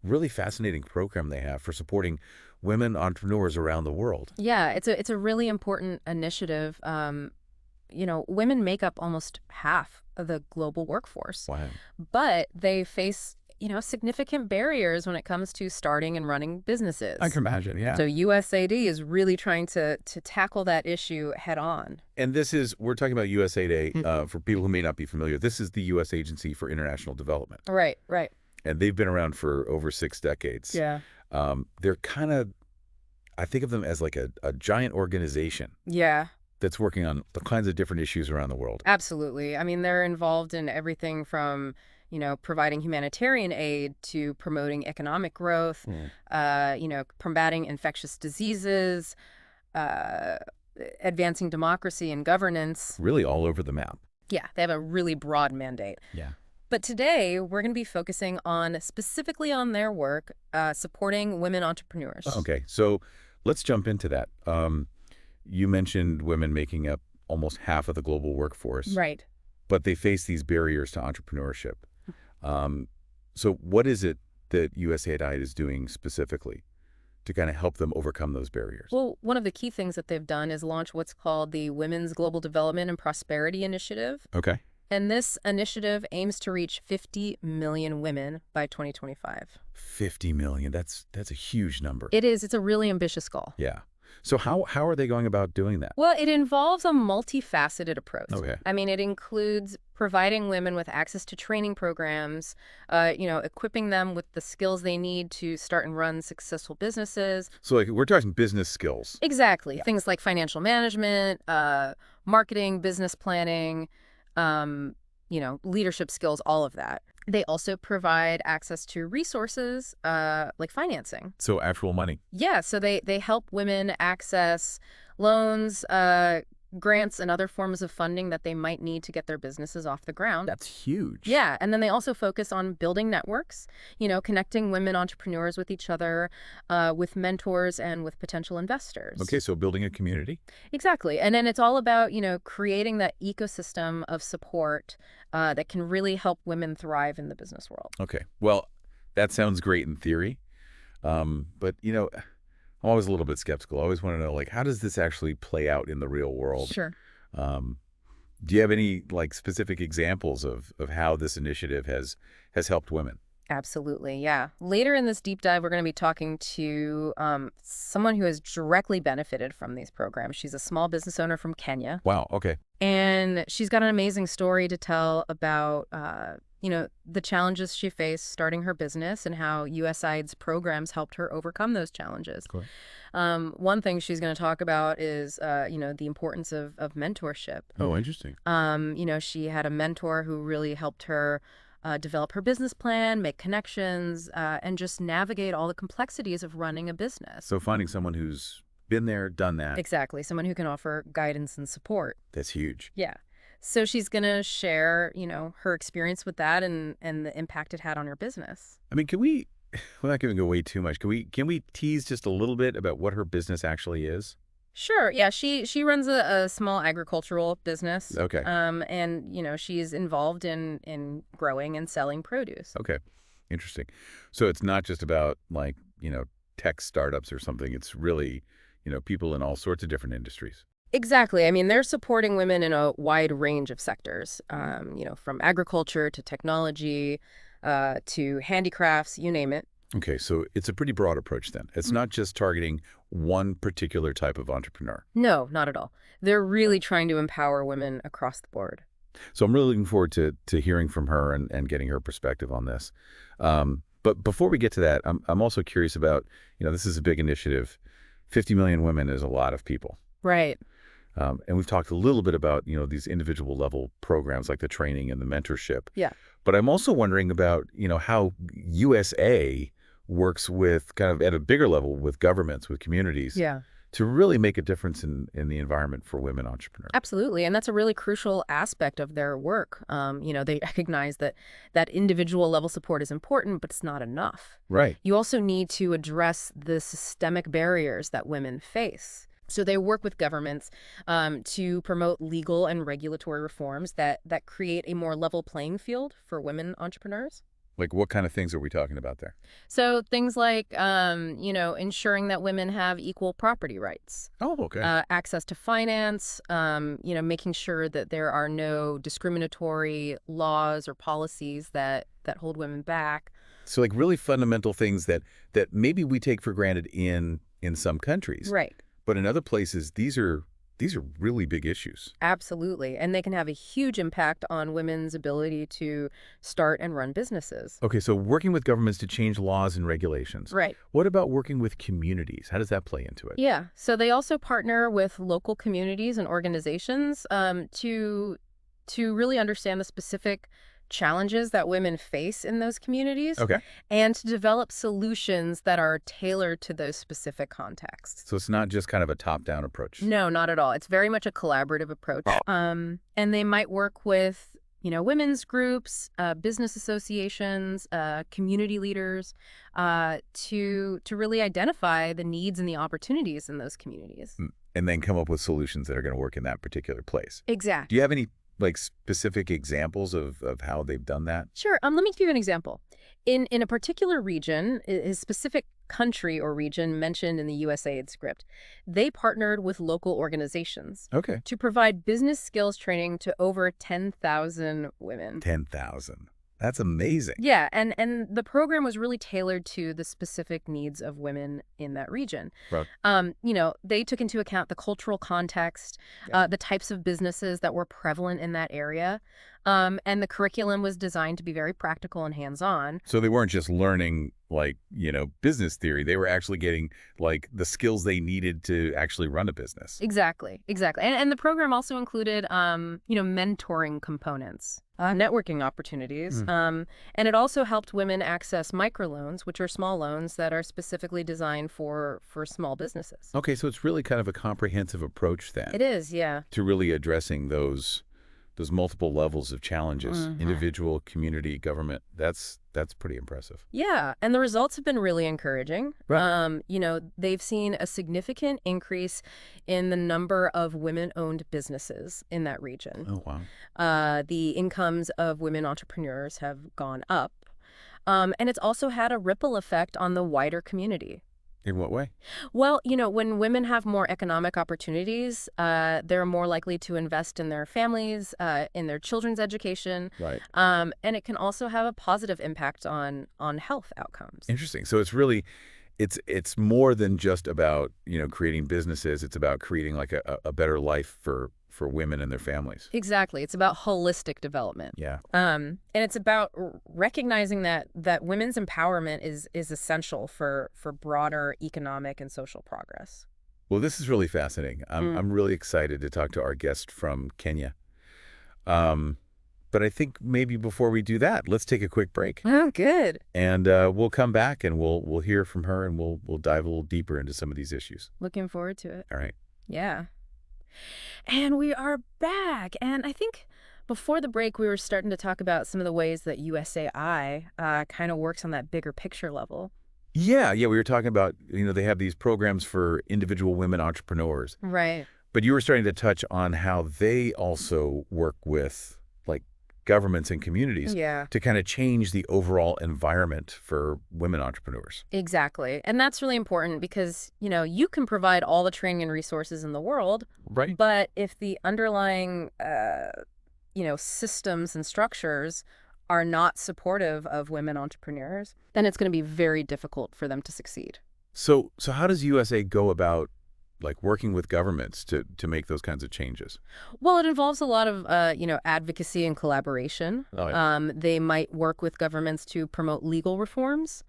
really fascinating program they have for supporting women entrepreneurs around the world. Yeah, it's a really important initiative. Women make up almost half of the global workforce, Wow. but they face, significant barriers when it comes to starting and running I businesses. can imagine, yeah. So USAID is really trying to tackle that issue head on. And we're talking about USAID, for people who may not be familiar. This is the U.S. Agency for International Development, Right, right. and they've been around for over 6 decades. Yeah. They're kind of, I think of them as like a giant organization Yeah, that's working on the kinds of different issues around the world. absolutely. I mean, they're involved in everything from, providing humanitarian aid to promoting economic growth, Mm. combating infectious diseases, uh, advancing democracy and governance. Really all over the map. Yeah, they have a really broad mandate. Yeah. But today, we're going to be focusing on specifically on their work supporting women entrepreneurs. Okay, so let's jump into that. You mentioned women making up almost half of the global workforce, Right. but they face these barriers to entrepreneurship. Um, so what is it that USAID is doing specifically to kind of help them overcome those barriers? Well, one of the key things that they've done is launch what's called the Women's Global Development and Prosperity Initiative. Okay. And this initiative aims to reach 50 million women by 2025. 50 million. That's a huge number. It is. It's a really ambitious goal. Yeah. So how are they going about doing that? Well, it involves a multifaceted approach. Okay. I mean, it includes providing women with access to training programs, equipping them with the skills they need to start and run successful businesses. So like we're talking business skills. Exactly. Yeah. Things like financial management, marketing, business planning, leadership skills, all of that. They also provide access to resources like financing. So actual money. Yeah, so they help women access loans, grants, and other forms of funding that they might need to get their businesses off the ground. That's huge. Yeah, and then they also focus on building networks, connecting women entrepreneurs with each other, with mentors, and with potential investors. Okay, so building a community. Exactly. And then it's all about, creating that ecosystem of support that can really help women thrive in the business world. Okay. Well, that sounds great in theory. But I'm always a little bit skeptical. I always want to know, like, how does this actually play out in the real world? Sure. Um, do you have any like specific examples of how this initiative has helped women? Absolutely. Yeah. Later in this deep dive, we're going to be talking to someone who has directly benefited from these programs. She's a small business owner from Kenya, Wow. Okay. and she's got an amazing story to tell about, the challenges she faced starting her business and how USAID's programs helped her overcome those challenges. Cool. One thing she's going to talk about is, the importance of mentorship. Oh, interesting. She had a mentor who really helped her develop her business plan, make connections, and just navigate all the complexities of running a business. So finding someone who's been there, done that, Exactly. Someone who can offer guidance and support. that's huge. Yeah. So she's going to share, her experience with that and the impact it had on her business. I mean, can we, without giving away too much, can we tease just a little bit about what her business actually is? Sure. Yeah. She runs a small agricultural business. Okay. And, she's involved in growing and selling produce. Okay. Interesting. So it's not just about like, tech startups or something. It's really, people in all sorts of different industries. Exactly. I mean, they're supporting women in a wide range of sectors, from agriculture to technology to handicrafts, you name it. Okay, so it's a pretty broad approach then. It's not just targeting one particular type of entrepreneur. No, not at all. They're really trying to empower women across the board. So I'm really looking forward to hearing from her and getting her perspective on this. But before we get to that, I'm also curious about, this is a big initiative. 50 million women is a lot of people. Right. And we've talked a little bit about, these individual level programs like the training and the mentorship. Yeah. But I'm also wondering about, how USA works with kind of at a bigger level with governments, with communities, Yeah. to really make a difference in the environment for women entrepreneurs. Absolutely. And that's a really crucial aspect of their work. They recognize that individual level support is important, but it's not enough. Right. You also need to address the systemic barriers that women face. So they work with governments to promote legal and regulatory reforms that create a more level playing field for women entrepreneurs. Like what kind of things are we talking about there? So things like, ensuring that women have equal property rights, Oh, okay. access to finance, making sure that there are no discriminatory laws or policies that hold women back. So like really fundamental things that maybe we take for granted in some countries, Right. but in other places these are really big issues. Absolutely. And they can have a huge impact on women's ability to start and run businesses. Okay, so working with governments to change laws and regulations. Right. What about working with communities? How does that play into it? Yeah. So they also partner with local communities and organizations to really understand the specific challenges that women face in those communities Okay. and to develop solutions that are tailored to those specific contexts. So it's not just kind of a top-down approach. No, not at all. It's very much a collaborative approach. And they might work with, women's groups, business associations, community leaders, to really identify the needs and the opportunities in those communities. And then come up with solutions that are going to work in that particular place. Do Exactly. you have any like specific examples of how they've done that? Sure. Let me give you an example. In a particular region, a specific country or region mentioned in the USAID script, they partnered with local organizations Okay. to provide business skills training to over 10,000 women. 10,000. That's amazing. Yeah, and the program was really tailored to the specific needs of women in that region. Right. They took into account the cultural context, Yeah. the types of businesses that were prevalent in that area, and the curriculum was designed to be very practical and hands-on. So they weren't just learning like, business theory. They were actually getting like the skills they needed to actually run a business. Exactly, exactly. And the program also included, mentoring components, networking opportunities, and it also helped women access microloans, which are small loans that are specifically designed for small businesses. Okay, so it's really kind of a comprehensive approach then It is, yeah. to really addressing those multiple levels of challenges, individual, community, government. That's pretty impressive. Yeah, and the results have been really encouraging. Right. They've seen a significant increase in the number of women-owned businesses in that region. Oh, wow. The incomes of women entrepreneurs have gone up. And it's also had a ripple effect on the wider community. In what way? Well, when women have more economic opportunities, they're more likely to invest in their families, in their children's education, Right. and it can also have a positive impact on health outcomes. Interesting. So it's really it's more than just about, creating businesses. It's about creating like a better life for women and their families. Exactly. It's about holistic development. Yeah. And it's about recognizing that women's empowerment is essential for broader economic and social progress. Well, this is really fascinating. I'm really excited to talk to our guest from Kenya. But I think maybe before we do that, let's take a quick break. Oh, good. And we'll come back and we'll hear from her and we'll dive a little deeper into some of these issues. Looking forward to it. All right. Yeah. And we are back. And I think before the break, we were starting to talk about some of the ways that USAI kind of works on that bigger picture level. Yeah. We were talking about, they have these programs for individual women entrepreneurs. Right. But you were starting to touch on how they also work with like governments and communities to kind of change the overall environment for women entrepreneurs. Exactly. And that's really important because, you can provide all the training and resources in the world, Right. but if the underlying, systems and structures are not supportive of women entrepreneurs, then it's going to be very difficult for them to succeed. So how does USA go about like working with governments to make those kinds of changes? Well, it involves a lot of, advocacy and collaboration. Oh, yeah. They might work with governments to promote legal reforms,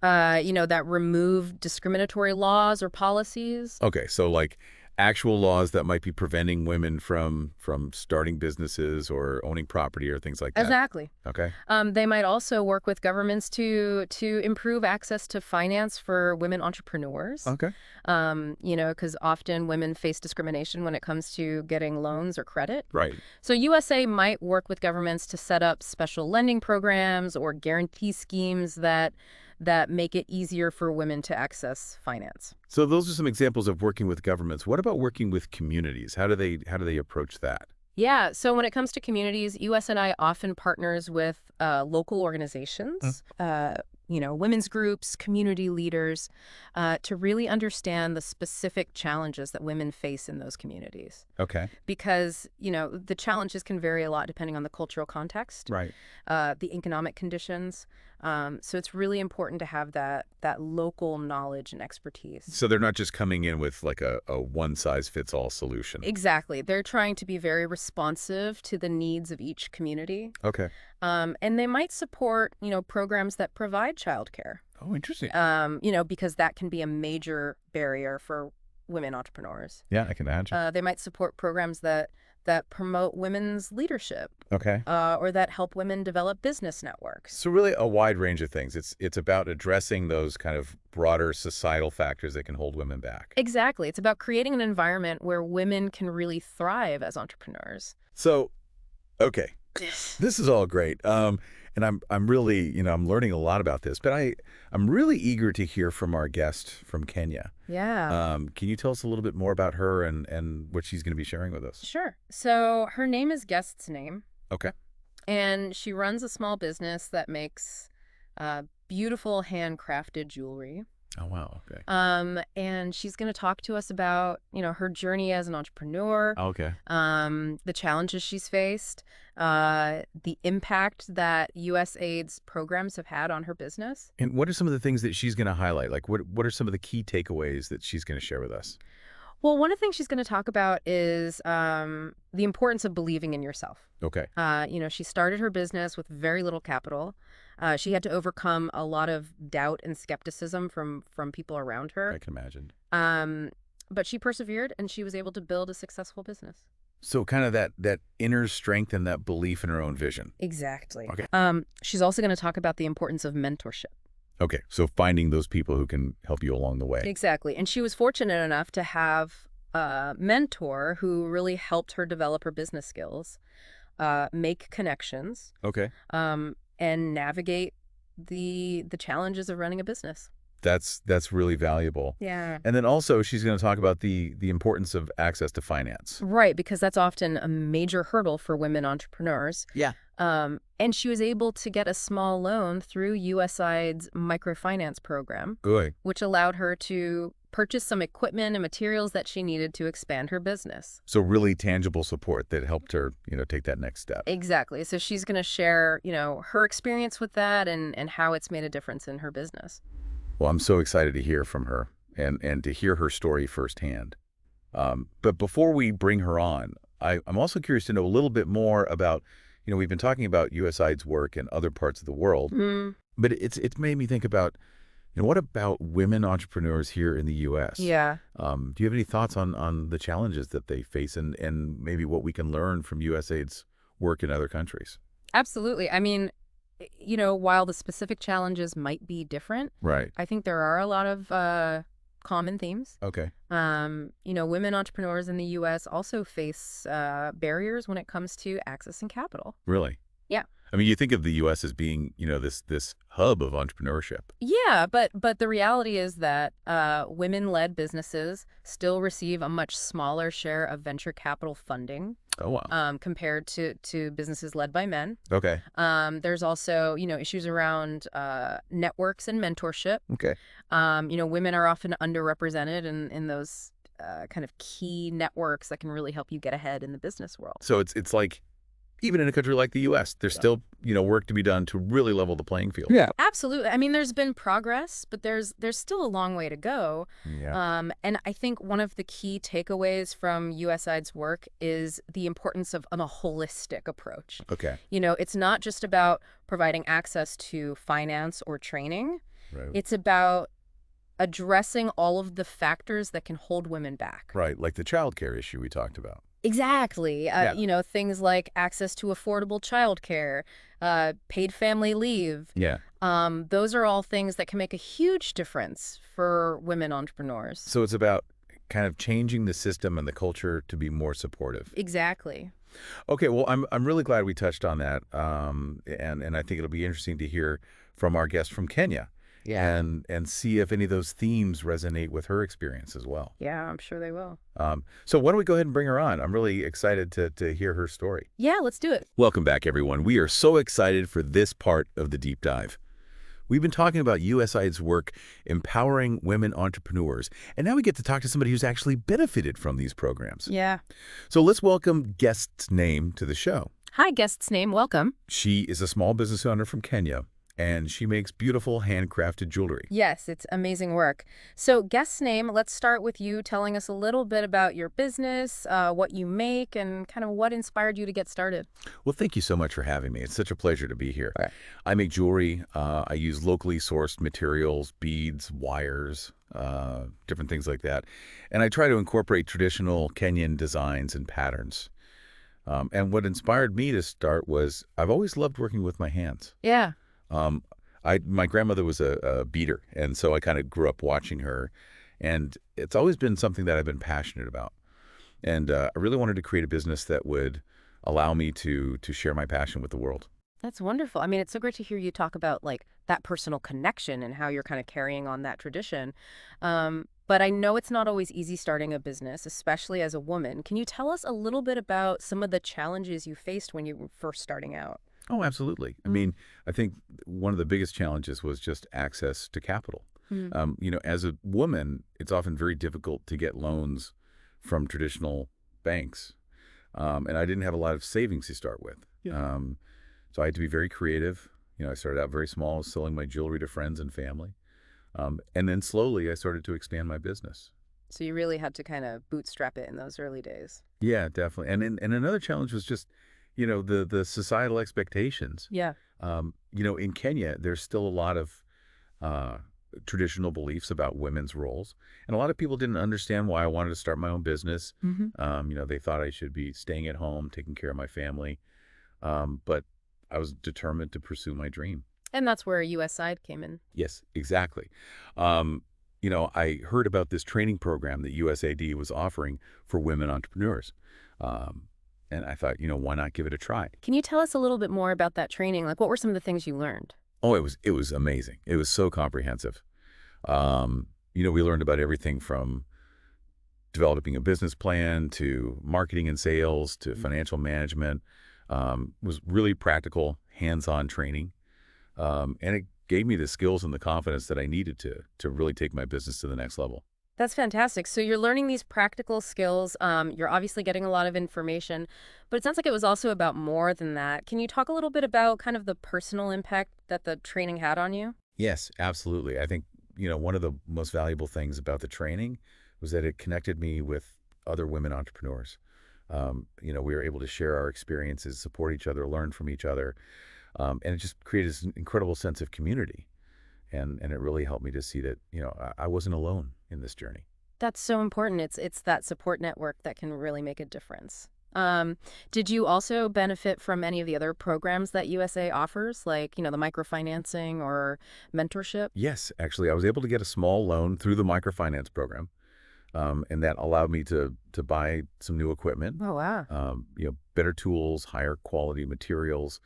that remove discriminatory laws or policies. Okay, so like actual laws that might be preventing women from starting businesses or owning property or things like that. Exactly. Okay. They might also work with governments to improve access to finance for women entrepreneurs. Okay. Because often women face discrimination when it comes to getting loans or credit. Right. So USA might work with governments to set up special lending programs or guarantee schemes that make it easier for women to access finance. So those are some examples of working with governments. What about working with communities? How do they approach that? Yeah, so when it comes to communities, USNI often partners with local Mm. organizations, women's groups, community leaders, to really understand the specific challenges that women face in those communities. Okay. Because, the challenges can vary a lot depending on the cultural context, Right. the economic conditions. So it's really important to have that local knowledge and expertise. So they're not just coming in with like a one-size-fits-all solution. Exactly. They're trying to be very responsive to the needs of each community. Okay. And they might support, programs that provide childcare, Oh, interesting. because that can be a major barrier for women entrepreneurs. Yeah, I can imagine. They might support programs that promote women's leadership, Okay. or that help women develop business networks. So really a wide range of things. It's about addressing those kind of broader societal factors that can hold women back. Exactly. It's about creating an environment where women can really thrive as entrepreneurs. So, okay, this is all great. And I'm really, I'm learning a lot about this, but I'm really eager to hear from our guest from Kenya. Yeah. Can you tell us a little bit more about her and what she's going to be sharing with us? Sure. So her name is Guest's Name, Okay. and she runs a small business that makes beautiful handcrafted jewelry. Oh, wow. Okay. And she's going to talk to us about, her journey as an entrepreneur, Okay. the challenges she's faced, the impact that USAID's programs have had on her business. And what are some of the things that she's going to highlight? Like, what are some of the key takeaways that she's going to share with us? Well, one of the things she's going to talk about is the importance of believing in yourself. Okay. She started her business with very little capital. She had to overcome a lot of doubt and skepticism from people around her. I can imagine. But she persevered, and she was able to build a successful business. So kind of that inner strength and that belief in her own vision. Exactly. Okay. She's also going to talk about the importance of mentorship. Okay. So finding those people who can help you along the way. Exactly. And she was fortunate enough to have a mentor who really helped her develop her business skills, make connections, Okay. and navigate the challenges of running a business. That's really valuable. Yeah. And then also she's going to talk about the importance of access to finance. Right, because that's often a major hurdle for women entrepreneurs. Yeah. And she was able to get a small loan through USAID's microfinance program, Good. which allowed her to purchase some equipment and materials that she needed to expand her business. So really tangible support that helped her, take that next step. Exactly. So she's going to share, her experience with that and how it's made a difference in her business. Well, I'm so excited to hear from her and to hear her story firsthand. But before we bring her on, I'm also curious to know a little bit more about, we've been talking about USAID's work in other parts of the world, but it's made me think about, what about women entrepreneurs here in the U.S.? Yeah. Do you have any thoughts on the challenges that they face and maybe what we can learn from USAID's work in other countries? Absolutely. I mean, while the specific challenges might be different, Right. I think there are a lot of common themes. Okay. Women entrepreneurs in the U.S. also face barriers when it comes to accessing capital. Really? Yeah. I mean, you think of the U.S. as being, this hub of entrepreneurship. Yeah, but the reality is that women-led businesses still receive a much smaller share of venture capital funding. Oh, wow. Compared to businesses led by men. Okay. There's also, issues around networks and mentorship. Okay. Women are often underrepresented in those kind of key networks that can really help you get ahead in the business world. So it's like, even in a country like the U.S., there's still, work to be done to really level the playing field. Yeah. Absolutely. I mean, there's been progress, but there's still a long way to go. Yeah. And I think one of the key takeaways from USAID's work is the importance of a holistic approach. Okay. It's not just about providing access to finance or training. Right. It's about addressing all of the factors that can hold women back. Right, like the childcare issue we talked about. Exactly. Yeah. Things like access to affordable childcare, paid family leave. Yeah. Those are all things that can make a huge difference for women entrepreneurs. So it's about kind of changing the system and the culture to be more supportive. Exactly. Okay, well, I'm really glad we touched on that, and I think it'll be interesting to hear from our guest from Kenya. Yeah. and see if any of those themes resonate with her experience as well. Yeah, I'm sure they will. So why don't we go ahead and bring her on? I'm really excited to hear her story. Yeah, let's do it. Welcome back, everyone. We are so excited for this part of the deep dive. We've been talking about USAID's work empowering women entrepreneurs, and now we get to talk to somebody who's actually benefited from these programs. Yeah. So let's welcome guest's name to the show. Hi, guest's name. Welcome. She is a small business owner from Kenya, and she makes beautiful handcrafted jewelry. Yes, it's amazing work. So, guest's name, let's start with you telling us a little bit about your business, what you make, and kind of what inspired you to get started. Well, thank you so much for having me. It's such a pleasure to be here. Right. I make jewelry. I use locally sourced materials, beads, wires, different things like that. And I try to incorporate traditional Kenyan designs and patterns. And what inspired me to start was I've always loved working with my hands. Yeah. Um, my grandmother was a beater, and so I kind of grew up watching her, and it's always been something that I've been passionate about. And I really wanted to create a business that would allow me to share my passion with the world. That's wonderful. I mean, it's so great to hear you talk about like that personal connection and how you're kind of carrying on that tradition. But I know it's not always easy starting a business, especially as a woman. Can you tell us a little bit about some of the challenges you faced when you were first starting out? Oh, absolutely. I mean, I think one of the biggest challenges was just access to capital. Mm. As a woman, it's often very difficult to get loans from traditional banks. And I didn't have a lot of savings to start with. Yeah. So I had to be very creative. I started out very small, selling my jewelry to friends and family. And then slowly I started to expand my business. So you really had to kind of bootstrap it in those early days. Yeah, definitely. And another challenge was just, the societal expectations. Yeah. In Kenya, there's still a lot of traditional beliefs about women's roles. And a lot of people didn't understand why I wanted to start my own business. They thought I should be staying at home, taking care of my family. But I was determined to pursue my dream. And that's where USAID came in. Yes, exactly. I heard about this training program that USAID was offering for women entrepreneurs. And I thought, why not give it a try? Can you tell us a little bit more about that training? Like, what were some of the things you learned? Oh, it was amazing. It was so comprehensive. We learned about everything from developing a business plan to marketing and sales to financial management. It was really practical, hands-on training. And it gave me the skills and the confidence that I needed to really take my business to the next level. That's fantastic. So you're learning these practical skills. You're obviously getting a lot of information, but it sounds like it was also about more than that. Can you talk a little bit about kind of the personal impact that the training had on you? Yes, absolutely. I think, one of the most valuable things about the training was that it connected me with other women entrepreneurs. We were able to share our experiences, support each other, learn from each other. And it just created this incredible sense of community. And it really helped me to see that, I wasn't alone in this journey. That's so important. It's that support network that can really make a difference. Did you also benefit from any of the other programs that USA offers, like, the microfinancing or mentorship? Yes, actually, I was able to get a small loan through the microfinance program. And that allowed me to buy some new equipment, Oh, wow. better tools, higher quality materials.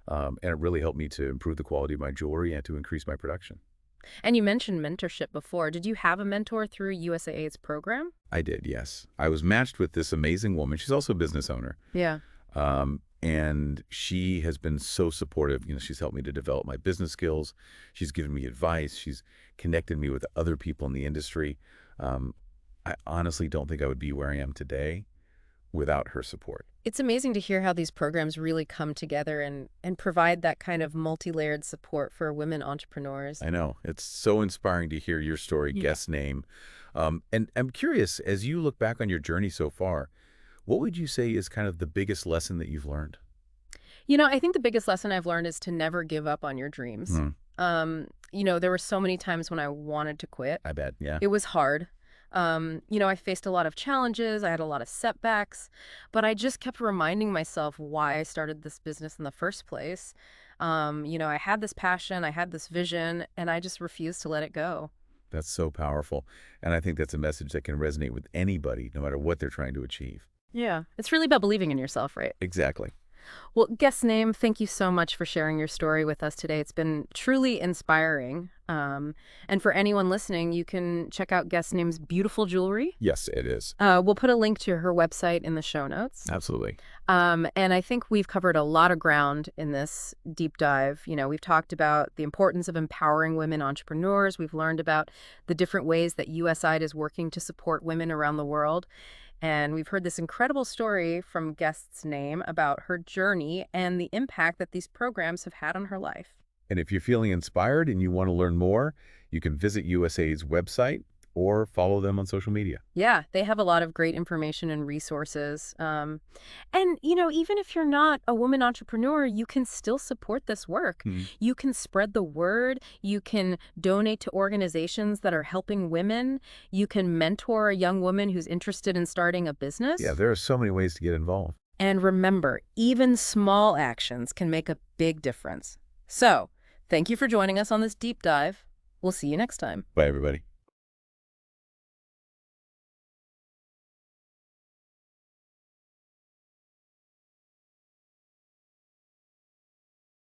And it really helped me to improve the quality of my jewelry and to increase my production. And you mentioned mentorship before. Did you have a mentor through USAID's program? I did, yes. I was matched with this amazing woman. She's also a business owner. Yeah. And she has been so supportive. She's helped me to develop my business skills. She's given me advice. She's connected me with other people in the industry. I honestly don't think I would be where I am today without her support. It's amazing to hear how these programs really come together and provide that kind of multi-layered support for women entrepreneurs. I know. It's so inspiring to hear your story, Yeah. guest name. And I'm curious, as you look back on your journey so far, what would you say is kind of the biggest lesson that you've learned? I think the biggest lesson I've learned is to never give up on your dreams. Hmm. There were so many times when I wanted to quit. I bet, yeah. It was hard. I faced a lot of challenges. I had a lot of setbacks, but I just kept reminding myself why I started this business in the first place. I had this passion, I had this vision, and I just refused to let it go. That's so powerful. And I think that's a message that can resonate with anybody, no matter what they're trying to achieve. Yeah. It's really about believing in yourself, right? Exactly. Well, guest name, thank you so much for sharing your story with us today. It's been truly inspiring. And for anyone listening, you can check out guest name's beautiful jewelry. Yes, it is. We'll put a link to her website in the show notes. Absolutely. And I think we've covered a lot of ground in this deep dive. We've talked about the importance of empowering women entrepreneurs. We've learned about the different ways that USAID is working to support women around the world. And we've heard this incredible story from guest's name about her journey and the impact that these programs have had on her life. And if you're feeling inspired and you want to learn more, you can visit USAID's website or follow them on social media. Yeah, they have a lot of great information and resources. Even if you're not a woman entrepreneur, you can still support this work. Hmm. You can spread the word. You can donate to organizations that are helping women. You can mentor a young woman who's interested in starting a business. Yeah, there are so many ways to get involved. And remember, even small actions can make a big difference. So, thank you for joining us on this deep dive. We'll see you next time. Bye, everybody.